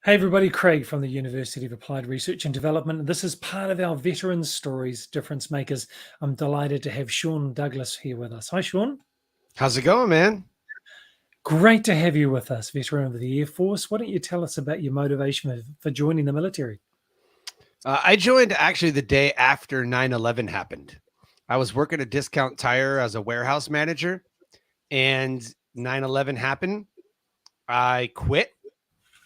Hey everybody, Craig from the University of Applied Research and Development. This is part of our Veteran Stories Difference Makers. I'm delighted to have Sean Douglas here with us. Hi, Sean. How's it going, man? Great to have you with us, veteran of the Air Force. Why don't you tell us about your motivation for joining the military? I joined actually the day after 9/11 happened. I was working at Discount Tire as a warehouse manager, and 9/11 happened. I quit,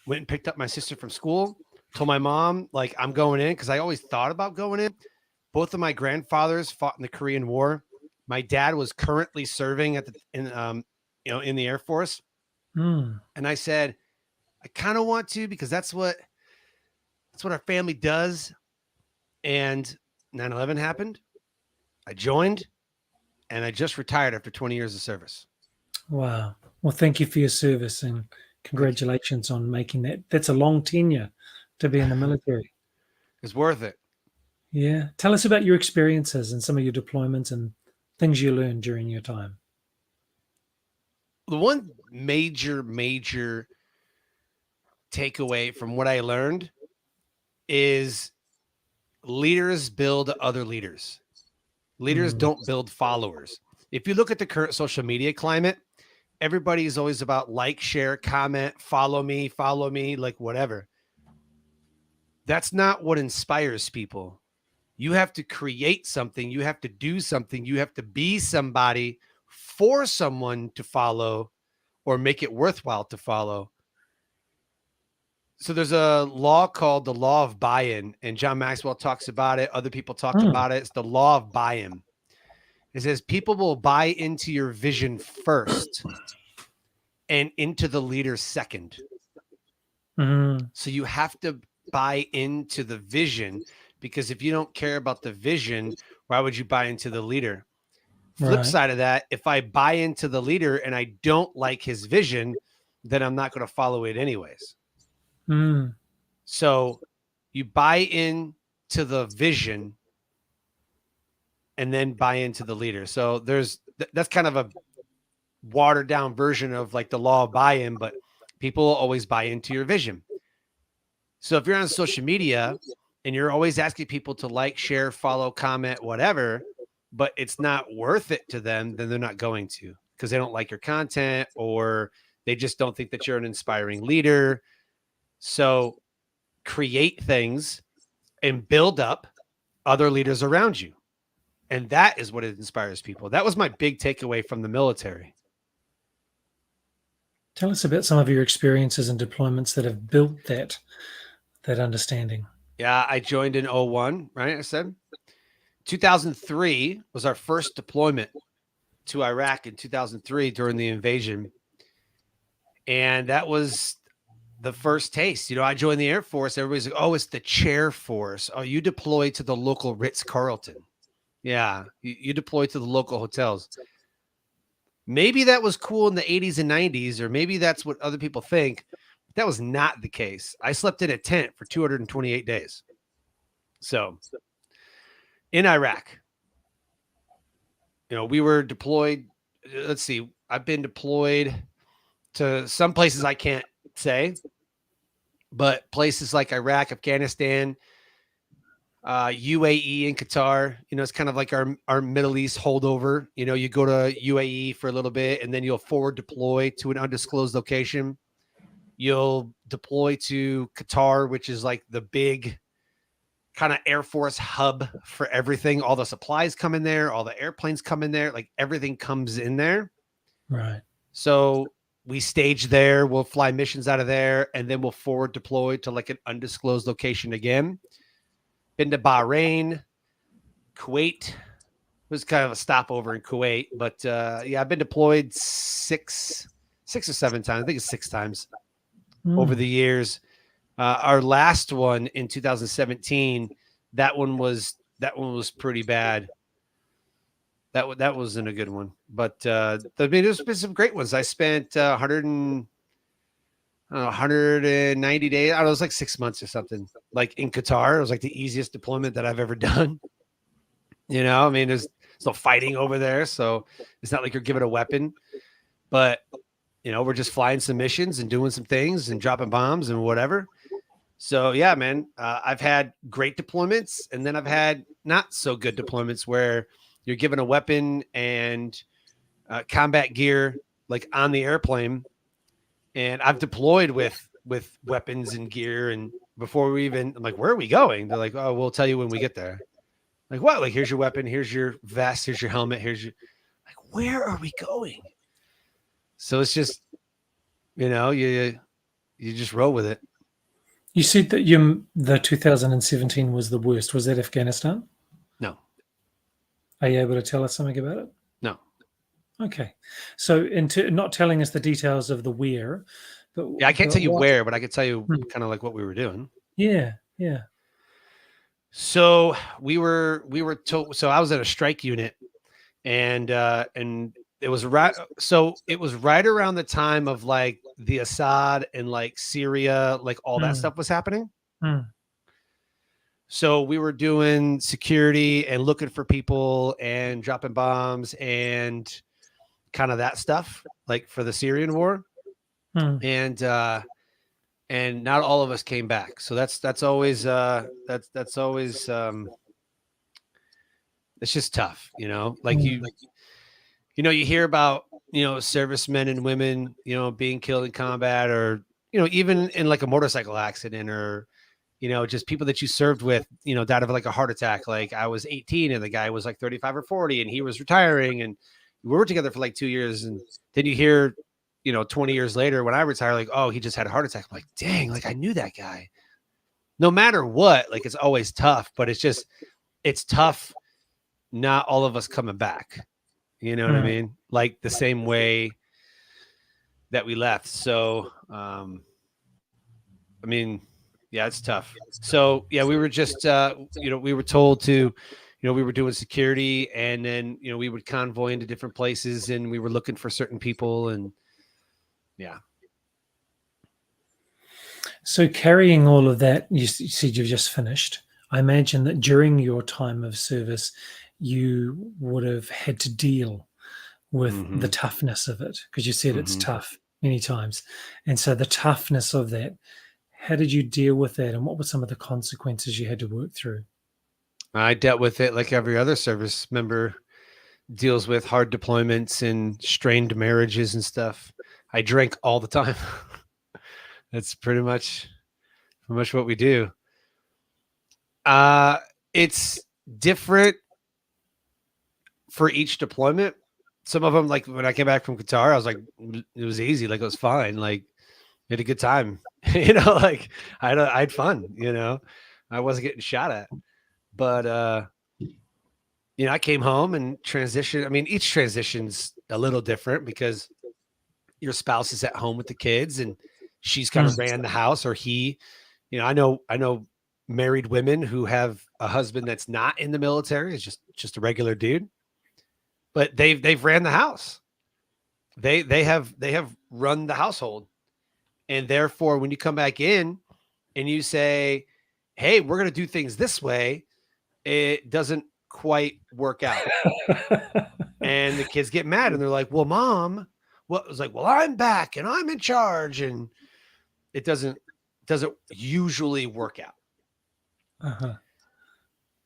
went and picked up my sister from school, told my mom, like, I'm going in because I always thought about going in. Both of my grandfathers fought in the Korean War. My dad was currently serving in the Air Force. Hmm. And I said, I kind of want to because that's what our family does. And 9/11 happened. I joined and I just retired after 20 years of service. Wow. Well, thank you for your service and Thank you. congratulations on making that. That's a long tenure to be in the military. It's worth it. Yeah. Tell us about your experiences and some of your deployments and things you learned during your time. The one major takeaway from what I learned is leaders build other leaders. Leaders Hmm. don't build followers. If you look at the current social media climate, everybody is always about like, share, comment, follow me, like whatever. That's not what inspires people. You have to create something, you have to do something, you have to be somebody for someone to follow or make it worthwhile to follow. So there's a law called the law of buy-in, and John Maxwell talks about it. Other people talk Hmm. about it. It's the law of buy-in. It says people will buy into your vision first and into the leader second. Hmm. So you have to buy into the vision, because if you don't care about the vision, why would you buy into the leader? Flip Right. side of that, if I buy into the leader and I don't like his vision, then I'm not going to follow it anyways. Hmm. So you buy in to the vision and then buy into the leader. So that's kind of a watered down version of like the law of buy-in, but people will always buy into your vision. So if you're on social media and you're always asking people to like, share, follow, comment, whatever, but it's not worth it to them, then they're not going to, because they don't like your content or they just don't think that you're an inspiring leader. So create things and build up other leaders around you. And that is what it inspires people. That was my big takeaway from the military. Tell us about some of your experiences and deployments that have built that understanding. Yeah, I joined in 01, right? I said 2003 was our first deployment to Iraq in 2003 during the invasion. And that was the first taste. You know, I joined the Air Force. Everybody's like, oh, it's the chair force. Oh, you deploy to the local Ritz Carlton. Yeah, you deploy to the local hotels. Maybe that was cool in the 80s and 90s, or maybe that's what other people think. That was not the case. I slept in a tent for 228 days. So in Iraq, we were deployed. Let's see, I've been deployed to some places I can't say, but places like Iraq, Afghanistan, UAE and Qatar, it's kind of like our Middle East holdover. You go to UAE for a little bit and then you'll forward deploy to an undisclosed location. You'll deploy to Qatar, which is like the big kind of Air Force hub for everything. All the supplies come in there, all the airplanes come in there, like everything comes in there. Right. So we stage there, we'll fly missions out of there, and then we'll forward deploy to like an undisclosed location again. Been to Bahrain, Kuwait. It was kind of a stopover in Kuwait, but yeah, I've been deployed six or seven times. I think it's 6 times over Mm. the years. Our last one in 2017, that one was pretty bad. That wasn't a good one, but I mean, there's been some great ones. I spent 190 days. I don't know, it was like 6 months or something. Like in Qatar, it was like the easiest deployment that I've ever done. I mean, there's no fighting over there, so it's not like you're given a weapon, but we're just flying some missions and doing some things and dropping bombs and whatever. So yeah, man, I've had great deployments, and then I've had not so good deployments where you're given a weapon and combat gear like on the airplane, and I've deployed with weapons and gear, and before we even, I'm like, where are we going? They're like, oh, we'll tell you when we get there. Like, what? Like, here's your weapon, here's your vest, here's your helmet, here's your, like, where are we going? So it's just, you just roll with it. You said that the 2017 was the worst. Was that Afghanistan? No, Are you able to tell us something about it? no. Okay. So, into not telling us the details of the where, but Yeah, I can't tell you what? where, but I could tell you Hmm. kind of like what we were doing. Yeah, yeah. So we were told. So I was at a strike unit, and it was right. So it was right around the time of like the Assad and like Syria, like all that Mm, stuff was happening. mm, So we were doing security and looking for people and dropping bombs and kind of that stuff, like for the Syrian war. mm. And not all of us came back. So that's always that's always it's just tough, like Mm. you hear about, servicemen and women, being killed in combat, or, even in like a motorcycle accident, or, just people that you served with, died of like a heart attack. Like I was 18 and the guy was like 35 or 40 and he was retiring, and we were together for like 2 years. And then you hear, 20 years later when I retire, like, oh, he just had a heart attack. I'm like, dang, like I knew that guy. No matter what, like it's always tough, but it's tough. Not all of us coming back. You know what I mean? Like the same way that we left. So, I mean, yeah, it's tough. So yeah, we were just, we were told to, we were doing security, and then, we would convoy into different places, and we were looking for certain people, and yeah. So, carrying all of that, you said you've just finished. I imagine that during your time of service, you would have had to deal with the Mm-hmm. toughness of it, because you said it's Mm-hmm. tough many times. And so, the toughness of that, how did you deal with that? And what were some of the consequences you had to work through? I dealt with it like every other service member deals with, hard deployments and strained marriages and stuff. I drank all the time. That's pretty much what we do. It's different for each deployment. Some of them, like when I came back from Qatar, I was like, it was easy. Like it was fine. Like we had a good time, like I had fun, I wasn't getting shot at, but, I came home and transitioned. I mean, each transition's a little different because your spouse is at home with the kids and she's kind of ran the house, or he, I know married women who have a husband that's not in the military, is just a regular dude, but they've ran the house. They have run the household. And therefore, when you come back in and you say, hey, we're going to do things this way, it doesn't quite work out. And the kids get mad and they're like, well, mom, what was like, well, I'm back and I'm in charge. And it doesn't usually work out. Uh-huh.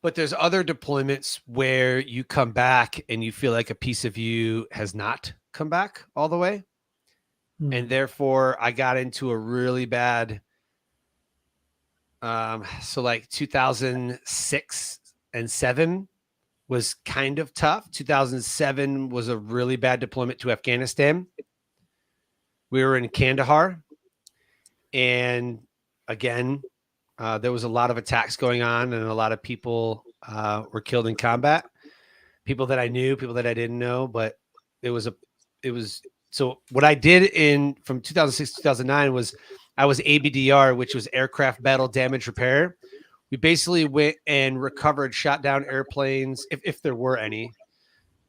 But there's other deployments where you come back and you feel like a piece of you has not come back all the way. And therefore I got into a really bad, so like 2006 and 7 was kind of tough. 2007 was a really bad deployment to Afghanistan. We were in Kandahar, and again, there was a lot of attacks going on, and a lot of people were killed in combat. People that I knew, people that I didn't know, but it was so what I did from 2006 to 2009 was I was ABDR, which was aircraft battle damage repair. We basically went and recovered shot down airplanes, if there were any,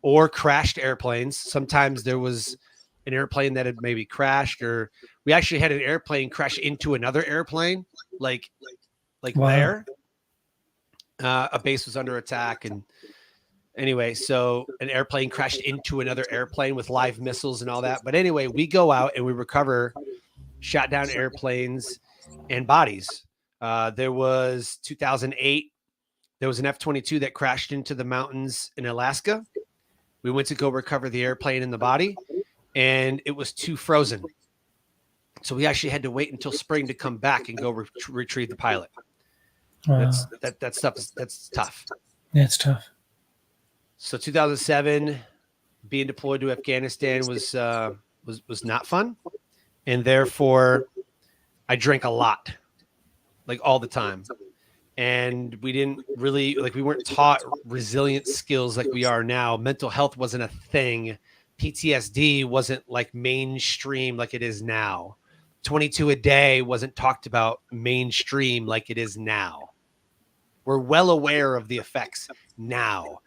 or crashed airplanes. Sometimes there was an airplane that had maybe crashed, or we actually had an airplane crash into another airplane, like Wow. there. A base was under attack, and anyway, so an airplane crashed into another airplane with live missiles and all that. But anyway, we go out and we recover shot down airplanes and bodies. There was 2008. There was an F-22 that crashed into the mountains in Alaska. We went to go recover the airplane and the body, and it was too frozen. So we actually had to wait until spring to come back and go retrieve the pilot. Wow. That stuff that's tough. Yeah, it's tough. So 2007, being deployed to Afghanistan was not fun, and therefore I drank a lot, like all the time. And we didn't really, like, we weren't taught resilient skills like we are now. Mental health wasn't a thing. PTSD wasn't like mainstream like it is now. 22 a day wasn't talked about mainstream like it is now. We're well aware of the effects now.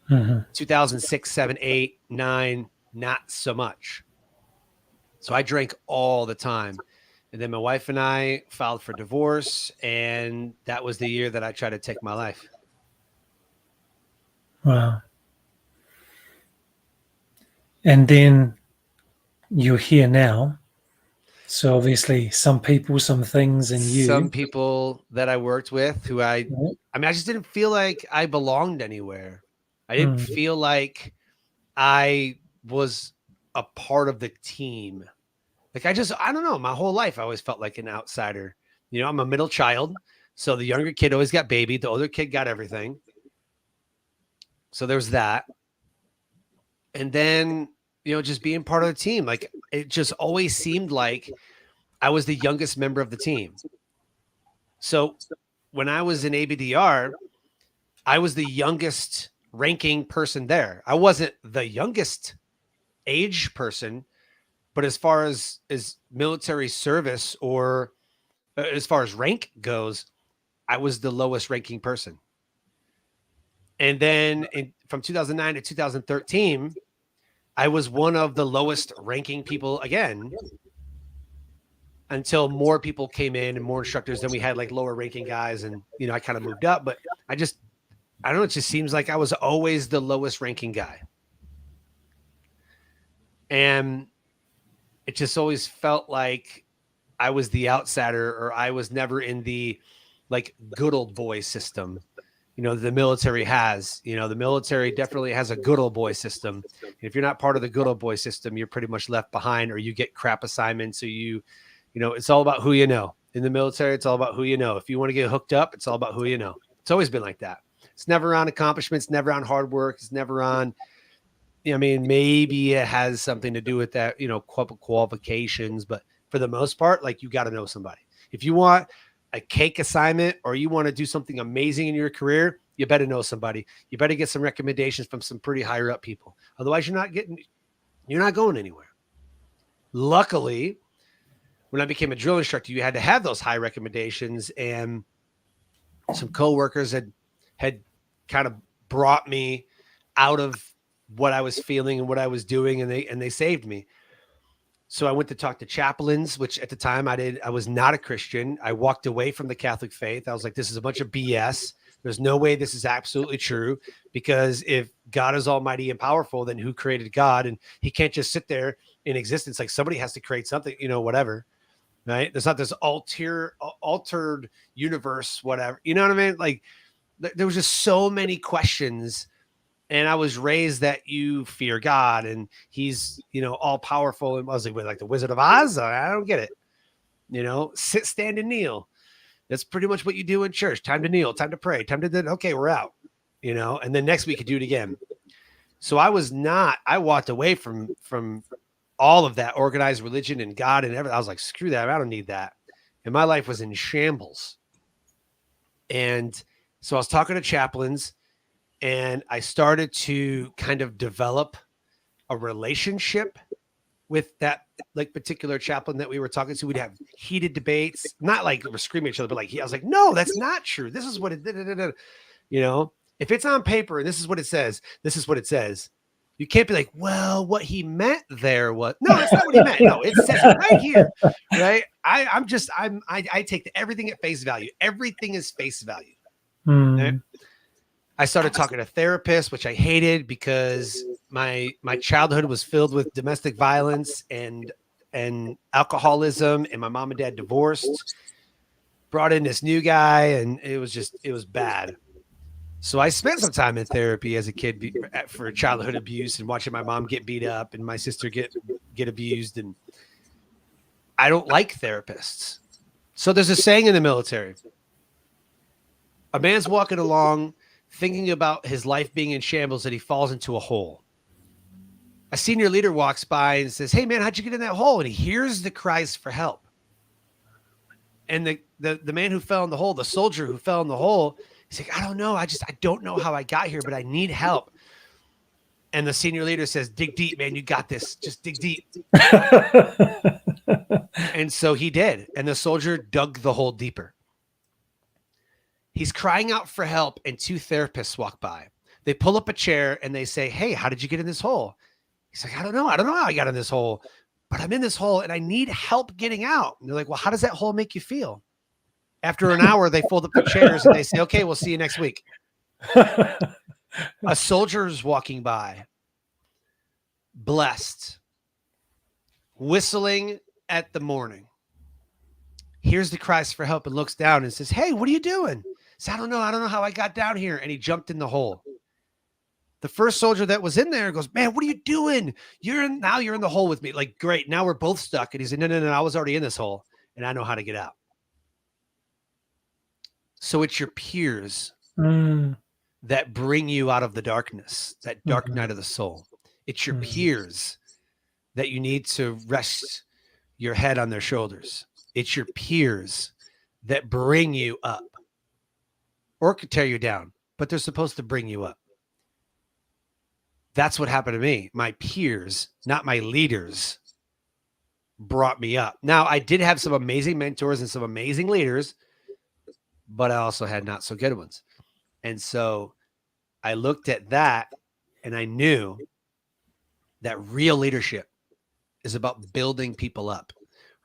2006, 7, 8, 9, not so much. So I drank all the time. And then my wife and I filed for divorce, and that was the year that I tried to take my life. Wow. And then you're here now. So obviously some people, some things, and you. Some people that I worked with who I just didn't feel like I belonged anywhere. I didn't feel like I was a part of the team. Like I don't know, my whole life I always felt like an outsider. You know, I'm a middle child. So the younger kid always got babied. The older kid got everything. So there was that. And then, you know, just being part of the team, like it just always seemed like I was the youngest member of the team. So when I was in ABDR, I was the youngest ranking person there. I wasn't the youngest age person, but as far as military service or as far as rank goes, I was the lowest ranking person. And then from 2009 to 2013, I was one of the lowest ranking people again, until more people came in and more instructors. Then we had like lower ranking guys, and, you know, I kind of moved up, but I don't know. It just seems like I was always the lowest ranking guy. And it just always felt like I was the outsider, or I was never in the like good old boy system, you know, the military has. You know, the military definitely has a good old boy system. If you're not part of the good old boy system, you're pretty much left behind, or you get crap assignments. So you know, it's all about who you know. In the military, it's all about who you know. If you want to get hooked up, it's all about who you know. It's always been like that. It's never on accomplishments, never on hard work. It's never on, I mean, maybe it has something to do with that, you know, qualifications, but for the most part, like, you got to know somebody. If you want a cake assignment or you want to do something amazing in your career, you better know somebody. You better get some recommendations from some pretty higher up people. Otherwise, you're not going anywhere. Luckily, when I became a drill instructor, you had to have those high recommendations, and some coworkers had kind of brought me out of what I was feeling and what I was doing, and they saved me. So I went to talk to chaplains, which at the time I was not a Christian. I walked away from the Catholic faith. I was like, this is a bunch of BS. There's no way this is absolutely true, because if God is almighty and powerful, then who created God? And he can't just sit there in existence. Like, somebody has to create something, you know, whatever. Right. There's not this altered universe, whatever, you know what I mean? Like, there was just so many questions. And I was raised that you fear God and he's, you know, all powerful. And I was like the Wizard of Oz. I don't get it. You know, sit, stand, and kneel. That's pretty much what you do in church. Time to kneel, time to pray, time to, okay, we're out, you know, and then next week you do it again. So I walked away from all of that organized religion and God and everything. I was like, screw that. I don't need that. And my life was in shambles. And so I was talking to chaplains, and I started to kind of develop a relationship with that like particular chaplain that we were talking to. We'd have heated debates, not like we're screaming at each other, but like, I was like, no, that's not true. This is what it did. You know, if it's on paper and this is what it says, this is what it says. You can't be like, well, what he meant there was, no, that's not what he meant. No, it says it right here. Right. I take everything at face value. Everything is face value. Right? I started talking to therapists, which I hated because my childhood was filled with domestic violence and alcoholism, and my mom and dad divorced. brought in this new guy, and it was bad. So I spent some time in therapy as a kid for childhood abuse and watching my mom get beat up and my sister get abused. And I don't like therapists. So there's a saying in the military. A man's walking along thinking about his life being in shambles, and he falls into a hole. A senior leader walks by and says, "Hey man, how'd you get in that hole?" And he hears the cries for help. And the man who fell in the hole, the soldier who fell in the hole, he's like, "I don't know. I don't know how I got here, but I need help." And the senior leader says, "Dig deep, man. You got this. Just dig deep." And so he did. And the soldier dug the hole deeper. He's crying out for help, and two therapists walk by. They pull up a chair and they say, "Hey, how did you get in this hole?" He's like, "I don't know. I don't know how I got in this hole, but I'm in this hole and I need help getting out." And they're like, "Well, how does that hole make you feel?" After an hour, they fold up the chairs and they say, "Okay, we'll see you next week." A soldier's walking by, blessed, whistling at the morning, hears the cries for help and looks down and says, "Hey, what are you doing?" He says, I don't know how I got down here." And he jumped in the hole. The first soldier that was in there goes, "Man, what are you doing? You're in the hole with me." Like, "Great. Now we're both stuck." And he said, No, I was already in this hole and I know how to get out. So it's your peers that bring you out of the darkness, that dark night of the soul. It's your peers that you need to rest your head on their shoulders. It's your peers that bring you up, or could tear you down, but they're supposed to bring you up. That's what happened to me. My peers, not my leaders, brought me up. Now, I did have some amazing mentors and some amazing leaders, but I also had not so good ones. And so I looked at that and I knew that real leadership is about building people up.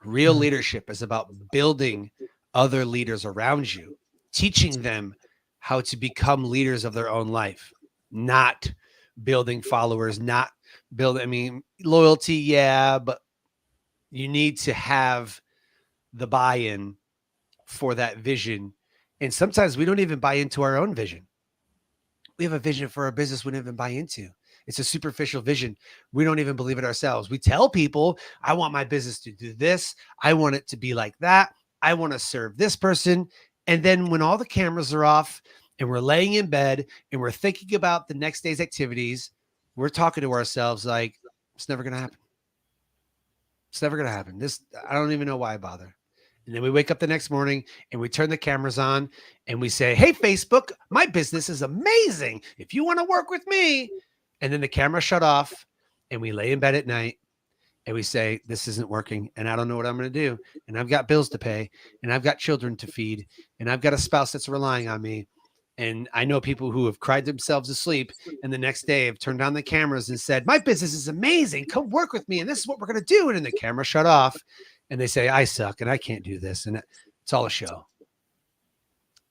Real leadership is about building other leaders around you, teaching them how to become leaders of their own life, not building followers, not building, loyalty. Yeah, but you need to have the buy-in for that vision. And sometimes we don't even buy into our own vision. We have a vision for our business we don't even buy into. It's a superficial vision. We don't even believe it ourselves. We tell people, "I want my business to do this. I want it to be like that. I want to serve this person." And then when all the cameras are off and we're laying in bed and we're thinking about the next day's activities, we're talking to ourselves like, "It's never going to happen. It's never going to happen. I don't even know why I bother." And then we wake up the next morning and we turn the cameras on and we say, "Hey, Facebook, my business is amazing. If you want to work with me." And then the camera shut off and we lay in bed at night and we say, "This isn't working and I don't know what I'm going to do. And I've got bills to pay and I've got children to feed and I've got a spouse that's relying on me." And I know people who have cried themselves to sleep and the next day have turned on the cameras and said, "My business is amazing. Come work with me. And this is what we're going to do." And then the camera shut off and they say, "I suck and I can't do this." And it's all a show.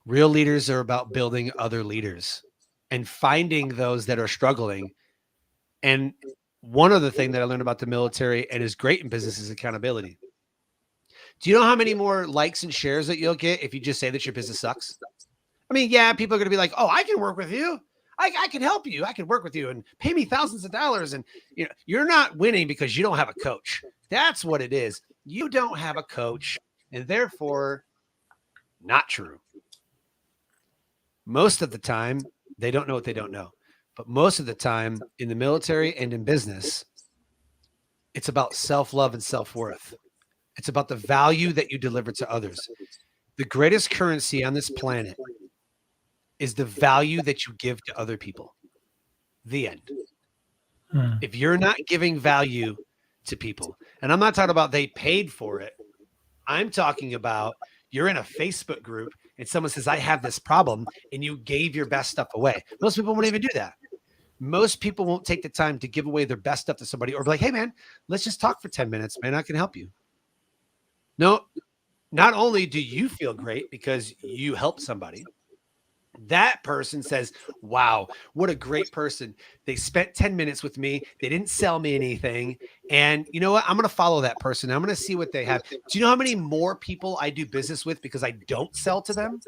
Real leaders are about building other leaders and finding those that are struggling. And one other thing that I learned about the military and is great in business is accountability. Do you know how many more likes and shares that you'll get if you just say that your business sucks? Yeah, people are going to be like, "Oh, I can work with you. I can help you. I can work with you and pay me thousands of dollars." And you're not winning because you don't have a coach. That's what it is. You don't have a coach, and therefore not true. Most of the time, they don't know what they don't know. But most of the time in the military and in business, it's about self-love and self-worth. It's about the value that you deliver to others. The greatest currency on this planet is the value that you give to other people. The end. If you're not giving value to people, and I'm not talking about they paid for it. I'm talking about you're in a Facebook group and someone says, "I have this problem," and you gave your best stuff away. Most people won't even do that. Most people won't take the time to give away their best stuff to somebody or be like, "Hey man, let's just talk for 10 minutes, man. I can help you." No, not only do you feel great because you helped somebody, That person says, wow, what a great person. They spent 10 minutes with me. They didn't sell me anything. And you know what? I'm going to follow that person. I'm going to see what they have. Do you know how many more people I do business with because I don't sell to them?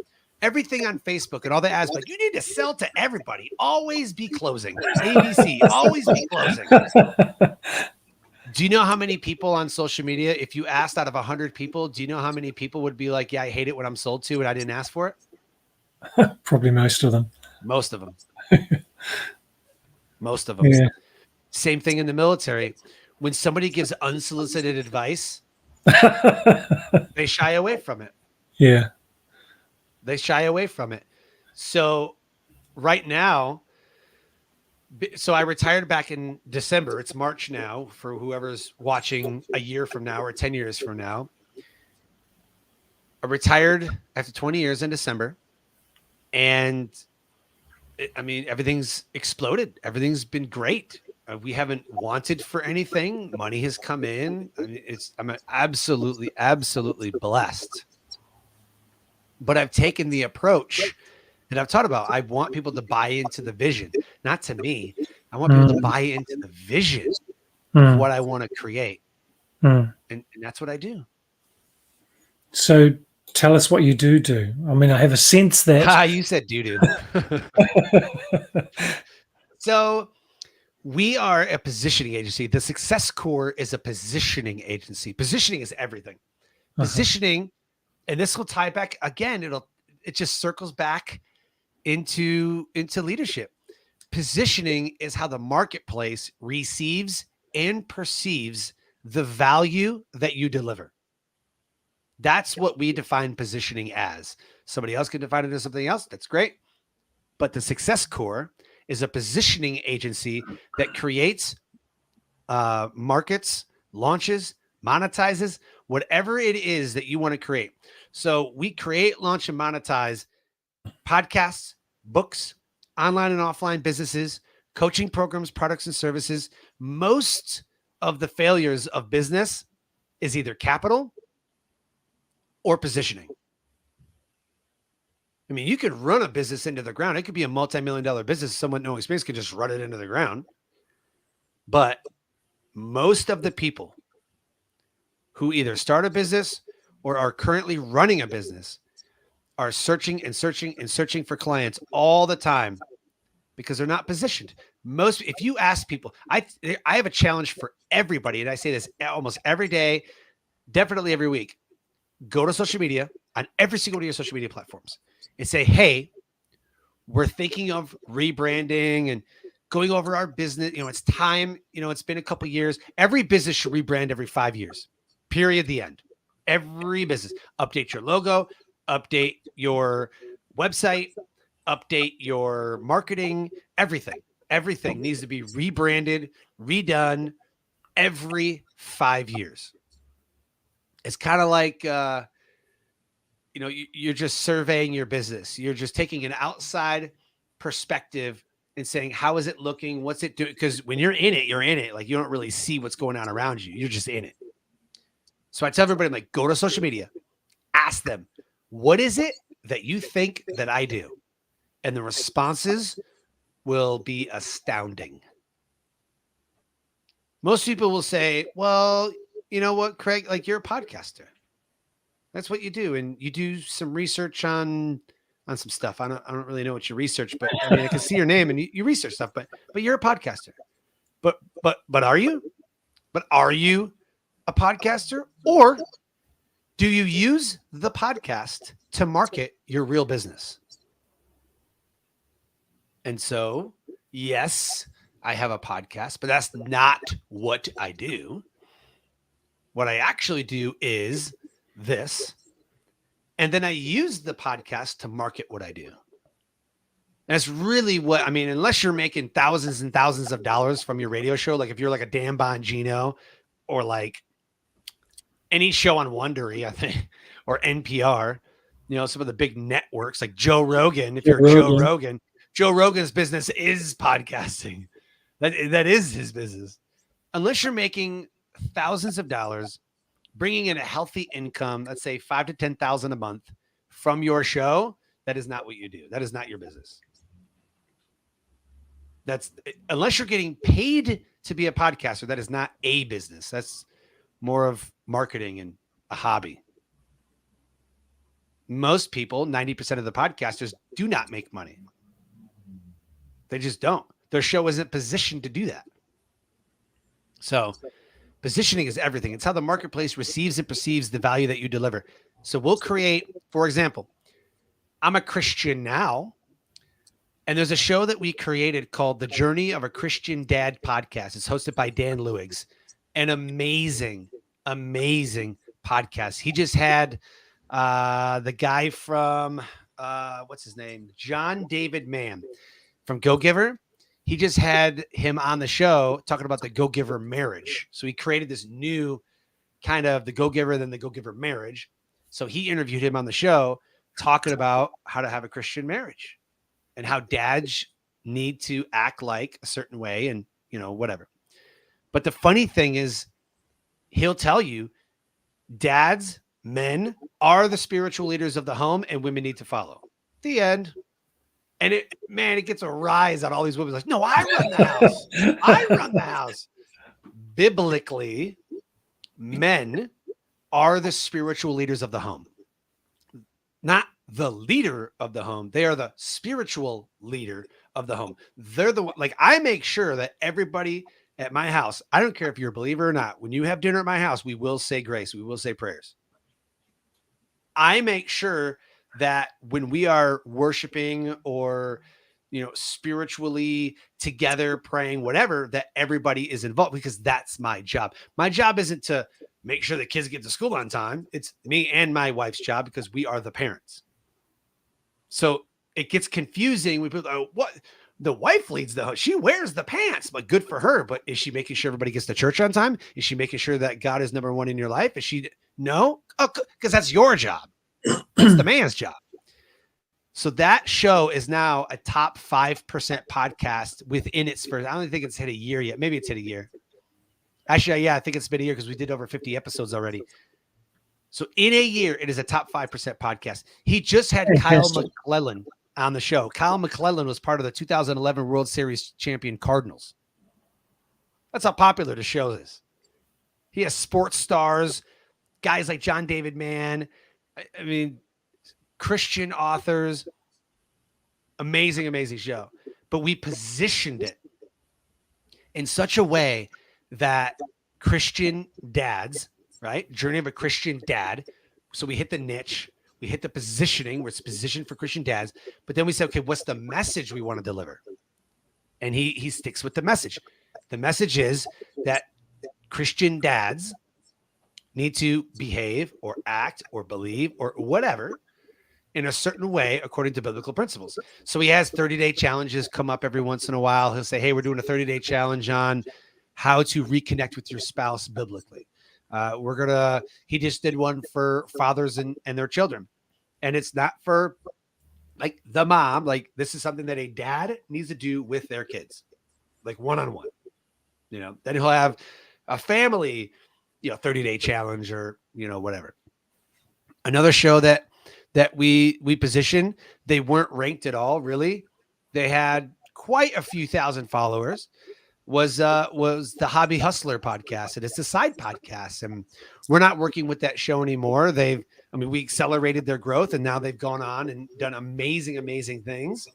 Everything on Facebook and all the ads, like, you need to sell to everybody. Always be closing. ABC, always be closing. Do you know how many people on social media, if you asked out of 100 people, do you know how many people would be like, yeah, I hate it when I'm sold to and I didn't ask for it? Probably most of them. Most of them. Most of them. Yeah. Same thing in the military. When somebody gives unsolicited advice, they shy away from it. Yeah. They shy away from it. So right now, so I retired back in December. It's March now for whoever's watching a year from now or 10 years from now. I retired after 20 years in December. And I mean, everything's exploded. Everything's been great. We haven't wanted for anything. Money has come in. I mean, I'm absolutely, absolutely blessed. But I've taken the approach that I've taught about. I want people to buy into the vision, not to me. I want people to buy into the vision of what I want to create. And that's what I do. So tell us what you do. I mean, I have a sense that you said do. So we are a positioning agency. The Success Core is a positioning agency. Positioning is everything. Positioning, and this will tie back again. It just circles back into leadership. Positioning is how the marketplace receives and perceives the value that you deliver. That's what we define positioning as. Somebody else can define it as something else. That's great. But the Success Core is a positioning agency that creates markets, launches, monetizes, whatever it is that you want to create. So we create, launch, and monetize podcasts, books, online and offline businesses, coaching programs, products, and services. Most of the failures of business is either capital or positioning. I mean, you could run a business into the ground. It could be a multi-million-dollar business. Someone with no experience could just run it into the ground. But most of the people who either start a business or are currently running a business are searching and searching and searching for clients all the time because they're not positioned. If you ask people, I have a challenge for everybody, and I say this almost every day, definitely every week. Go to social media on every single one of your social media platforms and say, hey, we're thinking of rebranding and going over our business. You know, it's time. You know, it's been a couple of years. Every business should rebrand every 5 years, period, the end. Every business. Update your logo, update your website, update your marketing, everything. Everything needs to be rebranded, redone every 5 years. It's kind of like, you know, you're just surveying your business. You're just taking an outside perspective and saying, how is it looking? What's it doing? Because when you're in it, you're in it. Like, you don't really see what's going on around you. You're just in it. So I tell everybody, I'm like, go to social media, ask them, what is it that you think that I do? And the responses will be astounding. Most people will say, well, you know what, Craig, like, you're a podcaster. That's what you do. And you do some research on some stuff. I don't really know what you research, but I mean, I can see your name and you research stuff, but you're a podcaster. But are you? But are you a podcaster, or do you use the podcast to market your real business? And so, yes, I have a podcast, but that's not what I do. What I actually do is this. And then I use the podcast to market what I do. That's really what, I mean, unless you're making thousands and thousands of dollars from your radio show, like if you're like a Dan Bongino or like any show on Wondery, I think, or NPR, you know, some of the big networks like Joe Rogan. If you're Joe Rogan, Joe Rogan's business is podcasting. That is his business. Unless you're making thousands of dollars, bringing in a healthy income, let's say 5,000 to 10,000 a month from your show, That is not what you do. That is not your business. That's unless you're getting paid to be a podcaster, that is not a business. That's more of marketing and a hobby. Most people, 90% of the podcasters, do not make money. They just don't. Their show isn't positioned to do that. So positioning is everything. It's how the marketplace receives and perceives the value that you deliver. So we'll create, for example, I'm a Christian now, and there's a show that we created called The Journey of a Christian Dad Podcast. It's hosted by Dan Lewis, an amazing, amazing podcast. He just had the guy from, what's his name? John David Mann from Go Giver. He just had him on the show talking about the Go Giver marriage. So he created this new kind of the Go Giver, then the Go Giver marriage. So he interviewed him on the show talking about how to have a Christian marriage and how dads need to act like a certain way and, you know, whatever. But the funny thing is he'll tell you dads, men are the spiritual leaders of the home and women need to follow. The end. And it gets a rise out of all these women like, no, I run the house. I run the house. Biblically, men are the spiritual leaders of the home. Not the leader of the home. They are the spiritual leader of the home. They're the one, like I make sure that everybody at my house, I don't care if you're a believer or not, when you have dinner at my house, we will say grace. We will say prayers. I make sure that when we are worshiping or, you know, spiritually together, praying, whatever, that everybody is involved because that's my job. My job isn't to make sure the kids get to school on time. It's me and my wife's job because we are the parents. So it gets confusing when people go, what? The wife leads the house. She wears the pants, but good for her. But is she making sure everybody gets to church on time? Is she making sure that God is number one in your life? Is she? No, because that's your job. That's the man's job. So that show is now a top 5% podcast within its first. I don't think it's hit a year yet. Maybe it's hit a year. Actually, yeah, I think it's been a year because we did over 50 episodes already. So in a year, it is a top 5% podcast. He just had Kyle McClellan on the show. Kyle McClellan was part of the 2011 World Series champion Cardinals. That's how popular the show is. He has sports stars, guys like John David Mann. I mean, Christian authors, amazing, amazing show. But we positioned it in such a way that Christian dads, right? Journey of a Christian dad. So we hit the niche, we hit the positioning where it's positioned for Christian dads. But then we said, okay, what's the message we want to deliver? And he sticks with the message. The message is that Christian dads need to behave or act or believe or whatever in a certain way according to biblical principles. So he has 30-day challenges come up every once in a while. He'll say, hey, we're doing a 30-day challenge on how to reconnect with your spouse biblically. He just did one for fathers and their children. And it's not for like the mom, like this is something that a dad needs to do with their kids, like one-on-one, you know, then he'll have a family, 30-day challenge or, whatever. Another show that we positioned, they weren't ranked at all, really. They had quite a few thousand followers, was the Hobby Hustler podcast. And it's a side podcast. And we're not working with that show anymore. We accelerated their growth and now they've gone on and done amazing, amazing things.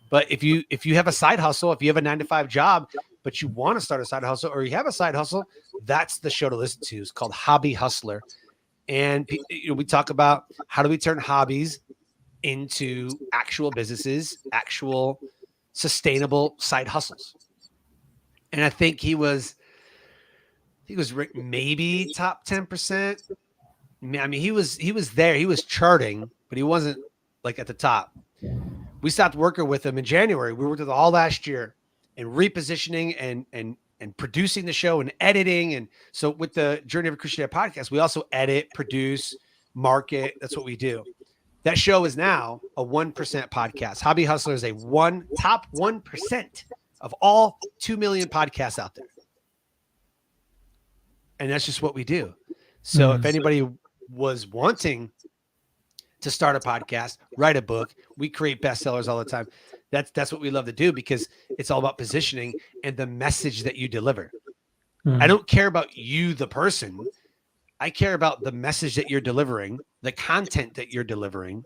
But if you have a side hustle, if you have a 9-to-5 job, but you want to start a side hustle or you have a side hustle, that's the show to listen to. It's called Hobby Hustler. And we talk about how do we turn hobbies into actual businesses, actual sustainable side hustles. And I think he was maybe top 10%. I mean, he was there. He was charting, but he wasn't like at the top. We stopped working with him in January. We worked with him all last year and repositioning and producing the show and editing. And so with the Journey of a Christian Dad podcast, we also edit, produce, market. That's what we do. That show is now a 1% podcast. Hobby Hustler is top 1% of all 2 million podcasts out there. And that's just what we do. So if anybody was wanting to start a podcast, write a book. We create bestsellers all the time. That's what we love to do, because it's all about positioning and the message that you deliver. I don't care about you, the person. I care about the message that you're delivering, the content that you're delivering.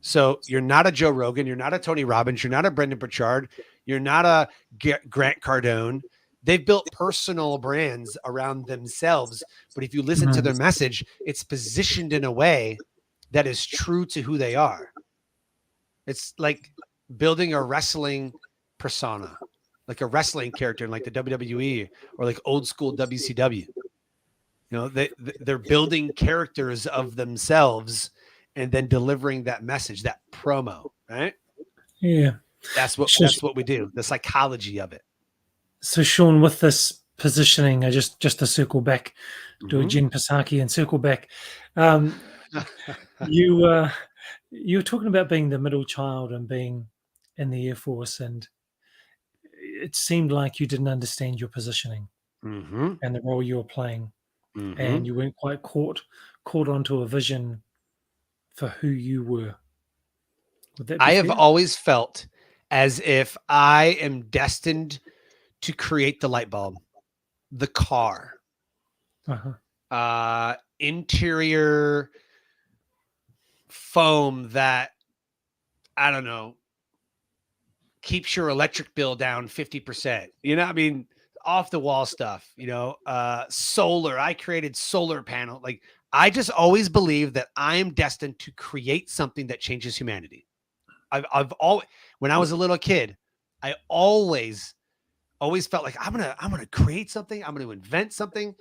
So you're not a Joe Rogan, you're not a Tony Robbins, you're not a Brendan Burchard, you're not a Grant Cardone. They've built personal brands around themselves, but if you listen to their message, it's positioned in a way that is true to who they are. It's like building a wrestling persona, like a wrestling character in like the WWE or like old school WCW. You know, they're building characters of themselves and then delivering that message, that promo, right? Yeah. That's what we do. The psychology of it. So Sean, with this positioning, I just to circle back, do a Jen Psaki and circle back. You were talking about being the middle child and being in the Air Force, and it seemed like you didn't understand your positioning and the role you were playing, and you weren't quite caught onto a vision for who you were. Would that be I have fair? always felt as if I am destined to create the light bulb, the car, interior foam that, I don't know, keeps your electric bill down 50%. You know, I mean, off the wall stuff, you know, solar. I created solar panel. Like, I just always believed that I am destined to create something that changes humanity. I've always, when I was a little kid, I always felt like I'm gonna create something. I'm gonna invent something.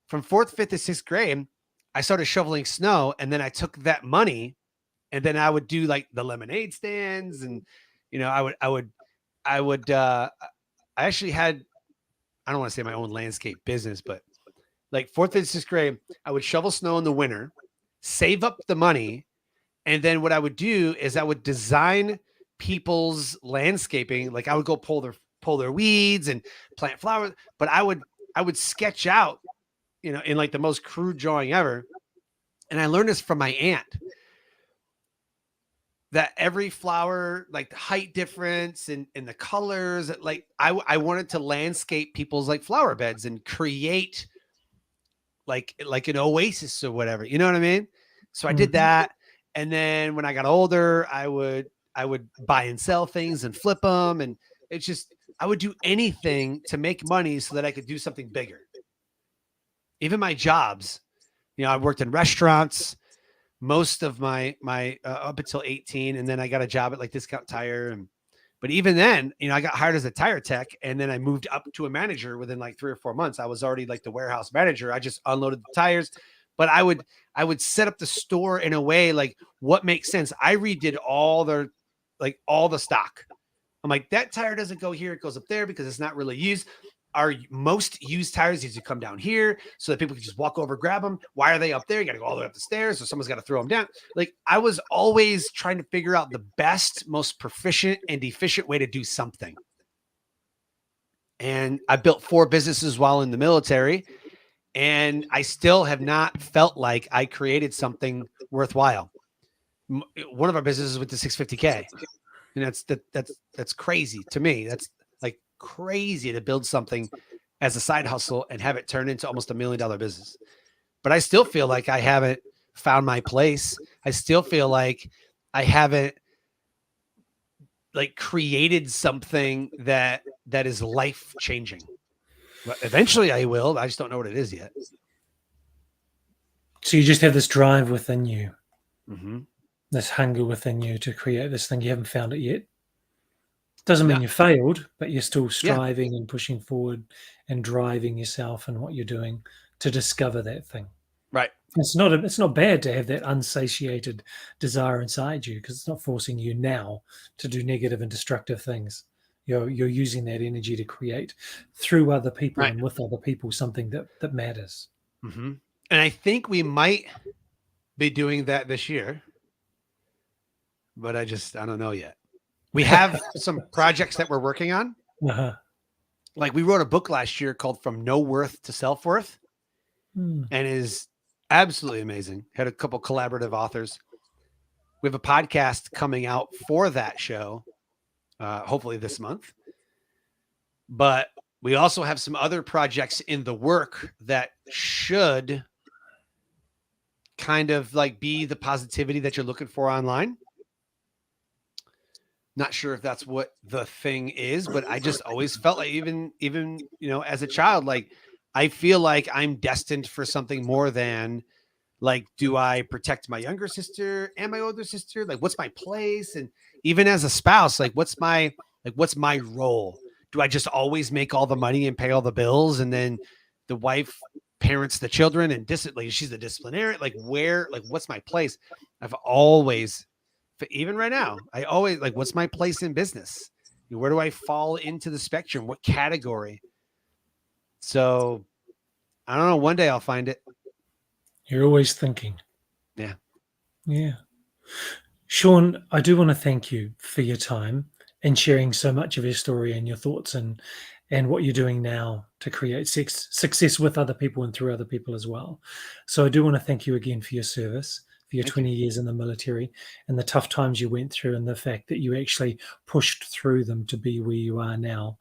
From 4th, 5th, and 6th grade, I started shoveling snow, and then I took that money, and then I would do like the lemonade stands, and you know, I actually had, I don't want to say my own landscape business, but like 4th and 6th grade, I would shovel snow in the winter, save up the money, and then what I would do is I would design people's landscaping. Like I would go pull their weeds and plant flowers, but I would sketch out, you know, in like the most crude drawing ever. And I learned this from my aunt, that every flower, like the height difference and the colors, like I wanted to landscape people's like flower beds and create like an oasis or whatever, you know what I mean? So I did that. And then when I got older, I would buy and sell things and flip them. And it's just, I would do anything to make money so that I could do something bigger. Even my jobs, you know, I worked in restaurants most of my up until 18. And then I got a job at like Discount Tire. But even then, you know, I got hired as a tire tech, and then I moved up to a manager within like 3 or 4 months. I was already like the warehouse manager. I just unloaded the tires, but I would set up the store in a way like what makes sense. I redid all the stock. I'm like, that tire doesn't go here. It goes up there because it's not really used. Our most used tires need to come down here so that people can just walk over, grab them. Why are they up there? You got to go all the way up the stairs, or someone's got to throw them down. Like, I was always trying to figure out the best, most proficient and efficient way to do something. And I built 4 businesses while in the military, and I still have not felt like I created something worthwhile. One of our businesses with the 650K, and that's crazy to me. That's like crazy to build something as a side hustle and have it turn into almost $1 million business. But I still feel like I haven't found my place. I still feel like I haven't like created something that is life changing. But eventually I will. I just don't know what it is yet. So you just have this drive within you, this hunger within you to create this thing. You haven't found it yet. Doesn't mean you failed, but you're still striving and pushing forward and driving yourself and what you're doing to discover that thing. Right. It's not bad to have that unsatiated desire inside you, because it's not forcing you now to do negative and destructive things. You're using that energy to create through other people and with other people something that matters. And I think we might be doing that this year, but I don't know yet. We have some projects that we're working on. Like we wrote a book last year called From No Worth to Self-Worth, and is absolutely amazing. Had a couple collaborative authors. We have a podcast coming out for that show, hopefully this month. But we also have some other projects in the work that should kind of like be the positivity that you're looking for online. Not sure if that's what the thing is, but I just always felt like even, as a child, like I feel like I'm destined for something more than like, do I protect my younger sister and my older sister? Like, what's my place? And even as a spouse, like, what's my role? Do I just always make all the money and pay all the bills? And then the wife parents the children and she's the disciplinarian. Like what's my place? I've always, even right now, I always like, what's my place in business? Where do I fall into the spectrum? What category? So I don't know. One day I'll find it. You're always thinking. Yeah. Yeah. Sean, I do want to thank you for your time and sharing so much of your story and your thoughts and what you're doing now to create success with other people and through other people as well. So I do want to thank you again for your service, for your 20 years in the military and the tough times you went through and the fact that you actually pushed through them to be where you are now.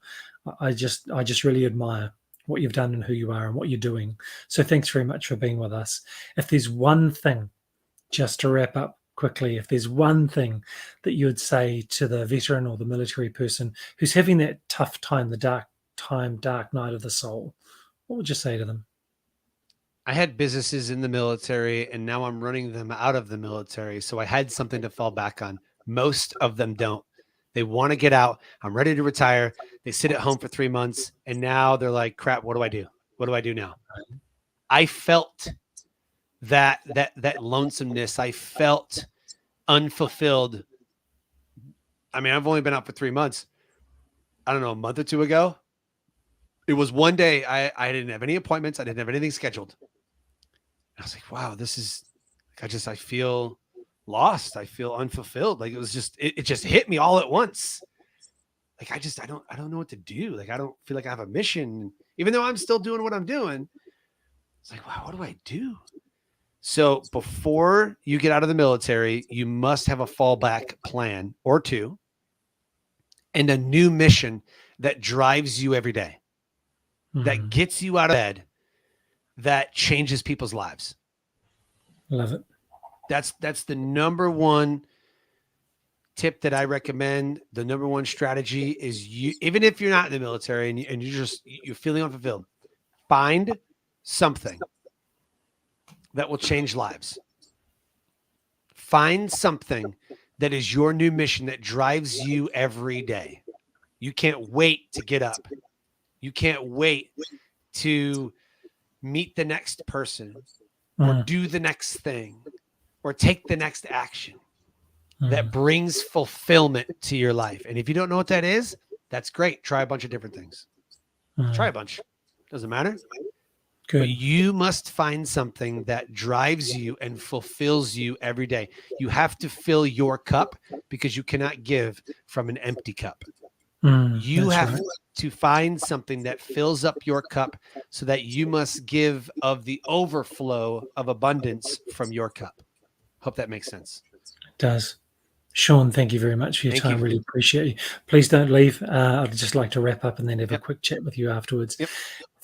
I just really admire what you've done and who you are and what you're doing. So thanks very much for being with us. If there's one thing, just to wrap up quickly, if there's one thing that you would say to the veteran or the military person who's having that tough time, the dark night of the soul, what would you say to them? I had businesses in the military and now I'm running them out of the military. So I had something to fall back on. Most of them don't. They want to get out. I'm ready to retire. They sit at home for 3 months and now they're like, crap, what do I do? What do I do now? I felt that lonesomeness. I felt unfulfilled. I mean, I've only been out for 3 months. I don't know, a month or two ago. It was one day I didn't have any appointments. I didn't have anything scheduled. I was like, wow, this is like, I feel lost. I feel unfulfilled. Like it was just, it just hit me all at once. Like, I don't know what to do. Like, I don't feel like I have a mission, even though I'm still doing what I'm doing. It's like, wow, what do I do? So before you get out of the military, you must have a fallback plan or two and a new mission that drives you every day, that gets you out of bed, that changes people's lives. Love it. That's the number one tip that I recommend. The number one strategy is even if you're not in the military and you're feeling unfulfilled, find something that will change lives. Find something that is your new mission that drives you every day. You can't wait to get up. You can't wait to meet the next person or do the next thing or take the next action that brings fulfillment to your life. And if you don't know what that is, that's great. Try a bunch of different things. Try a bunch. Doesn't matter. Good. But you must find something that drives you and fulfills you every day. You have to fill your cup because you cannot give from an empty cup. You have to find something that fills up your cup so that you must give of the overflow of abundance from your cup. Hope that makes sense. It does. Sean, thank you very much for your time. Really appreciate you. Please don't leave. I'd just like to wrap up and then have a quick chat with you afterwards.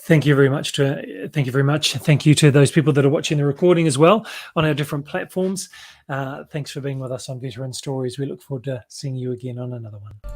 Thank you very much. Thank you very much. Thank you to those people that are watching the recording as well on our different platforms. Thanks for being with us on Veteran Stories. We look forward to seeing you again on another one.